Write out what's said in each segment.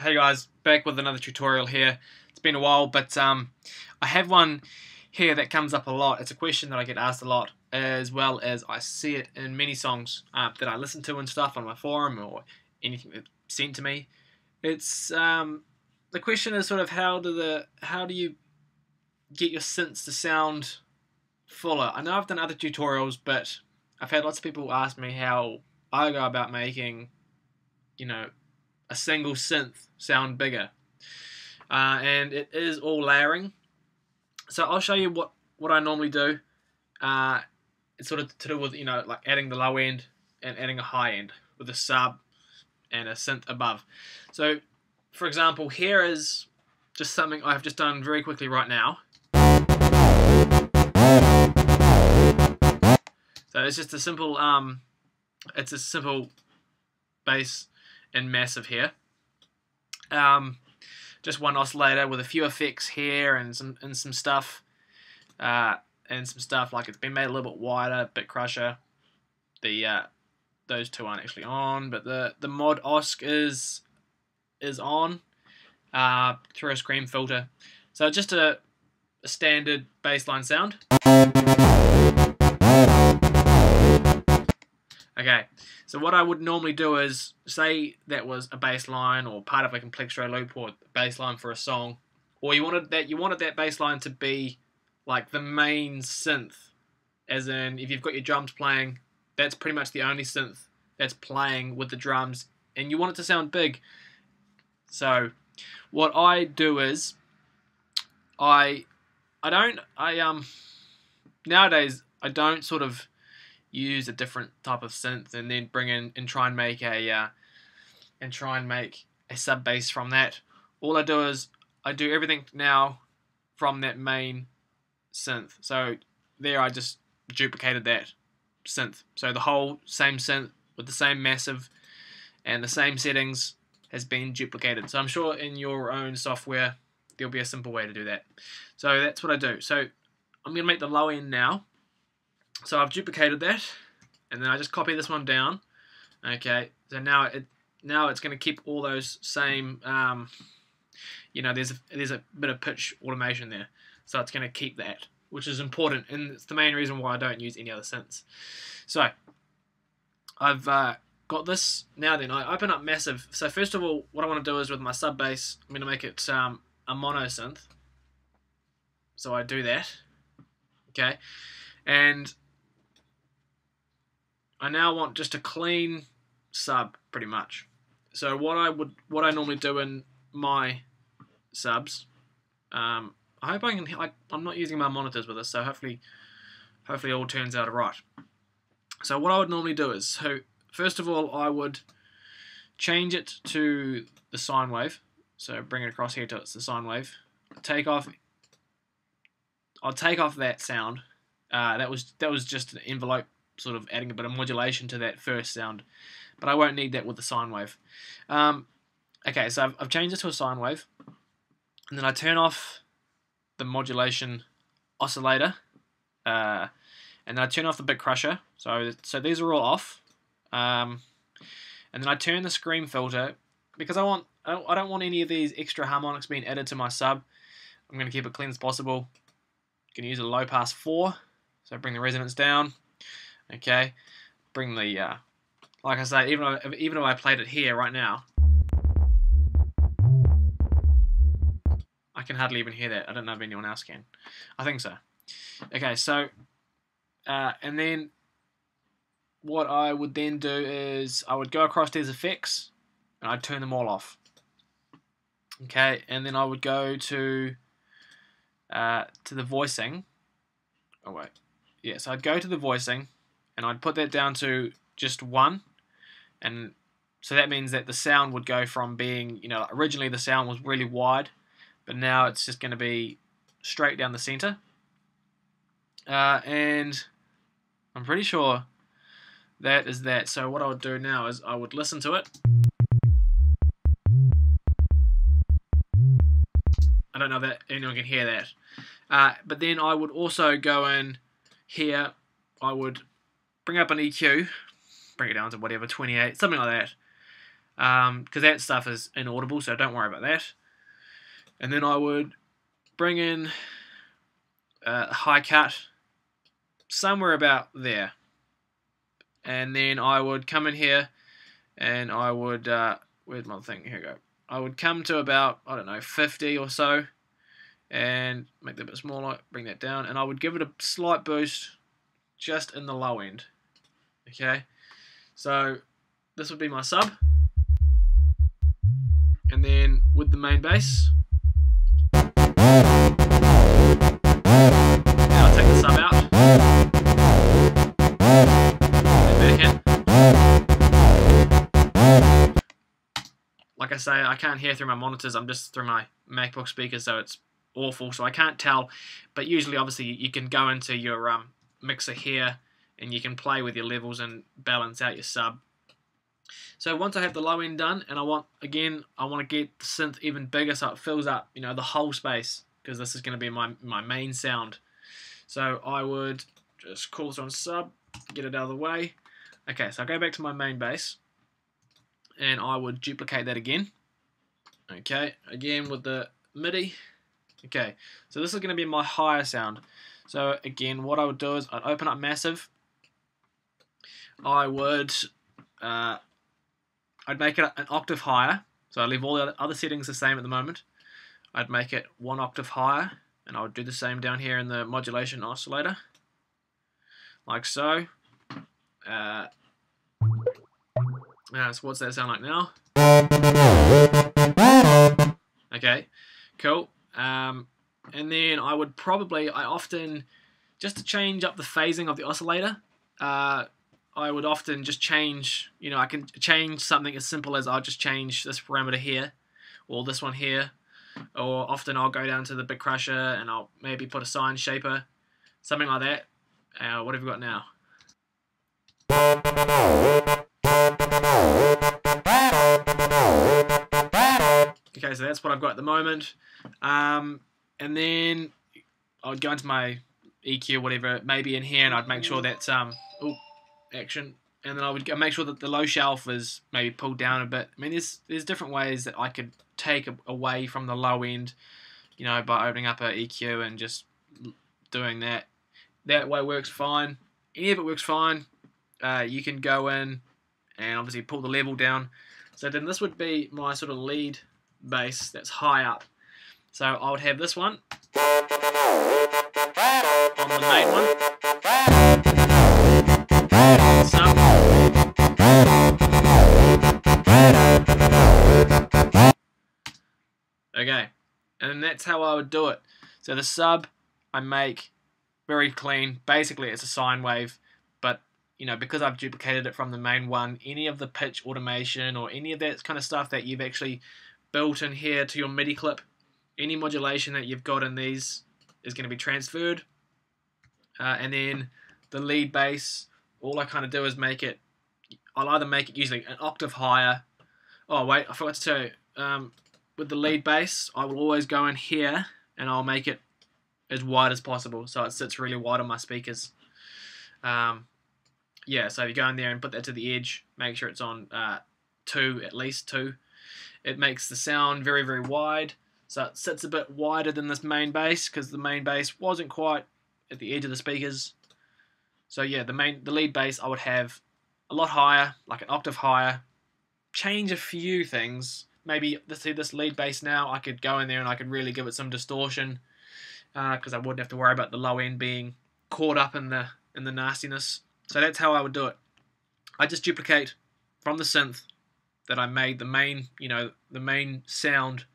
Hey guys, back with another tutorial here. It's been a while, but I have one here that comes up a lot. It's a question that I get asked a lot, as well as I see it in many songs that I listen to and stuff on my forum or anything that's sent to me. It's the question is sort of how do you get your synths to sound fuller? I know I've done other tutorials, but I've had lots of people ask me how I go about making, a single synth sound bigger, and it is all layering. So I'll show you what I normally do. It's sort of to do with like adding the low end and adding a high end with a sub and a synth above. So for example, here is just something I've just done very quickly right now. So it's just a simple bass and massive here. Just one oscillator with a few effects here and some stuff, like it's been made a little bit wider, bit crusher. Those two aren't actually on, but the mod osc is on through a screen filter. So just a standard bassline sound. Okay, so what I would normally do is, say that was a bass line or part of a complexo loop or bass line for a song, or you wanted that bass line to be like the main synth, as in if you've got your drums playing, that's pretty much the only synth that's playing with the drums, and you want it to sound big. So what I do is nowadays I don't sort of use a different type of synth and then bring in and try and make a sub bass from that. All I do is I do everything now from that main synth. So there I just duplicated that synth. So the whole same synth with the same massive and the same settings has been duplicated. So I'm sure in your own software there'll be a simple way to do that. So that's what I do. So I'm going to make the low end now. So I've duplicated that, and then I just copy this one down. Okay, so now it's going to keep all those same. There's a bit of pitch automation there, so it's going to keep that, which is important, and it's the main reason why I don't use any other synths. So I've got this now. Then I open up massive. So first of all, what I want to do is with my sub bass, I'm going to make it a mono synth. So I do that. Okay, and I now want just a clean sub, pretty much. So what I normally do in my subs, I hope I can. I'm not using my monitors with this, so hopefully it all turns out alright. So what I would normally do is, so first of all, I would change it to the sine wave. So bring it across here till it's the sine wave. I'll take off that sound. That was just an envelope, sort of adding a bit of modulation to that first sound, but I won't need that with the sine wave. Okay, so I've changed it to a sine wave, and then I turn off the modulation oscillator, and then I turn off the bit crusher. So these are all off, and then I turn the screen filter because I don't want any of these extra harmonics being added to my sub. I'm going to keep it clean as possible. You can use a low pass 4, so bring the resonance down. Okay, bring the like I say, even if I played it here right now, I can hardly even hear that. I don't know if anyone else can. I think so. Okay, so and then what I would then do is I would go across these effects and I'd turn them all off. Okay, and then I would go to the voicing. Oh wait, yeah. So I'd go to the voicing, and I'd put that down to just 1, and so that means that the sound would go from being, originally the sound was really wide, but now it's just going to be straight down the center. And I'm pretty sure that is that. So what I would do now is I would listen to it. I don't know that anyone can hear that. But then I would also go in here, I would bring up an EQ, bring it down to whatever, 28, something like that. because that stuff is inaudible, so don't worry about that. And then I would bring in a high cut somewhere about there. And then I would come in here and I would, where's my thing? Here we go. I would come to about, I don't know, 50 or so and make that a bit smaller, bring that down, and I would give it a slight boost just in the low end. Okay, so this would be my sub. And then with the main bass, and I'll take the sub out. And back in. Like I say, I can't hear through my monitors, I'm just through my MacBook speakers, so it's awful, so I can't tell. But usually, obviously, you can go into your mixer here, and you can play with your levels and balance out your sub. So once I have the low end done, and I want to get the synth even bigger so it fills up, the whole space, because this is going to be my main sound. So I would just call this on sub, get it out of the way. Okay, so I go back to my main bass, and I would duplicate that again. Okay, again with the MIDI. Okay, so this is going to be my higher sound. So again, what I would do is I'd open up Massive. I would I'd make it an octave higher, so I leave all the other settings the same at the moment. I'd make it 1 octave higher, and I would do the same down here in the modulation oscillator, like so. So what's that sound like now? Okay, cool. And then I often, just to change up the phasing of the oscillator, I would often just change, I can change something as simple as I'll just change this parameter here, or this one here, or often I'll go down to the bit crusher and I'll maybe put a sine shaper, something like that. What have we got now? Okay, so that's what I've got at the moment. And then I would go into my EQ, whatever, maybe in here, and I'd make sure that's action, and then I would make sure that the low shelf is maybe pulled down a bit. I mean, there's different ways that I could take away from the low end, by opening up a EQ and just doing that. That way works fine. Any of it works fine. You can go in and obviously pull the level down. So then this would be my sort of lead bass that's high up. So I would have this one on the main one. Sub. Okay, and that's how I would do it. So the sub I make very clean. Basically, it's a sine wave, but because I've duplicated it from the main one, any of the pitch automation or any of that kind of stuff that you've actually built in here to your MIDI clip, any modulation that you've got in these is going to be transferred. And then the lead bass, all I kind of do is I'll either make it usually an octave higher. Oh wait, I forgot to tell you, with the lead bass, I will always go in here and I'll make it as wide as possible, so it sits really wide on my speakers. Yeah, so if you go in there and put that to the edge, make sure it's on 2, at least 2. It makes the sound very, very wide, so it sits a bit wider than this main bass, because the main bass wasn't quite at the edge of the speakers. So yeah, the lead bass I would have a lot higher, like an octave higher. Change a few things. Maybe this lead bass now, I could go in there and I could really give it some distortion, because I wouldn't have to worry about the low end being caught up in the nastiness. So that's how I would do it. I just duplicate from the synth that I made the main sound,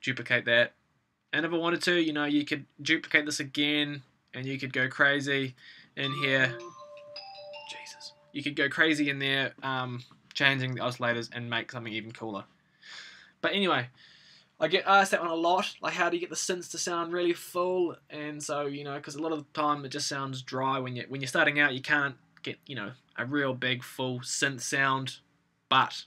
duplicate that. And if I wanted to, you could duplicate this again, and you could go crazy in here. Jesus. You could go crazy in there, changing the oscillators and make something even cooler. But anyway, I get asked that one a lot, like how do you get the synths to sound really full? And so, because a lot of the time it just sounds dry. When you're starting out, you can't get, a real big full synth sound. But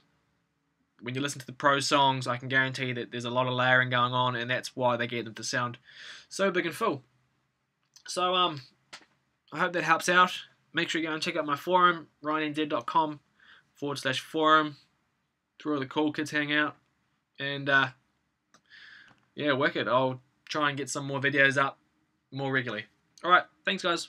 when you listen to the pro songs, I can guarantee that there's a lot of layering going on, and that's why they get them to sound so big and full. So I hope that helps out. Make sure you go and check out my forum, ryanenzed.com/forum. It's where all the cool kids hang out. And yeah, wicked. I'll try and get some more videos up more regularly. Alright, thanks guys.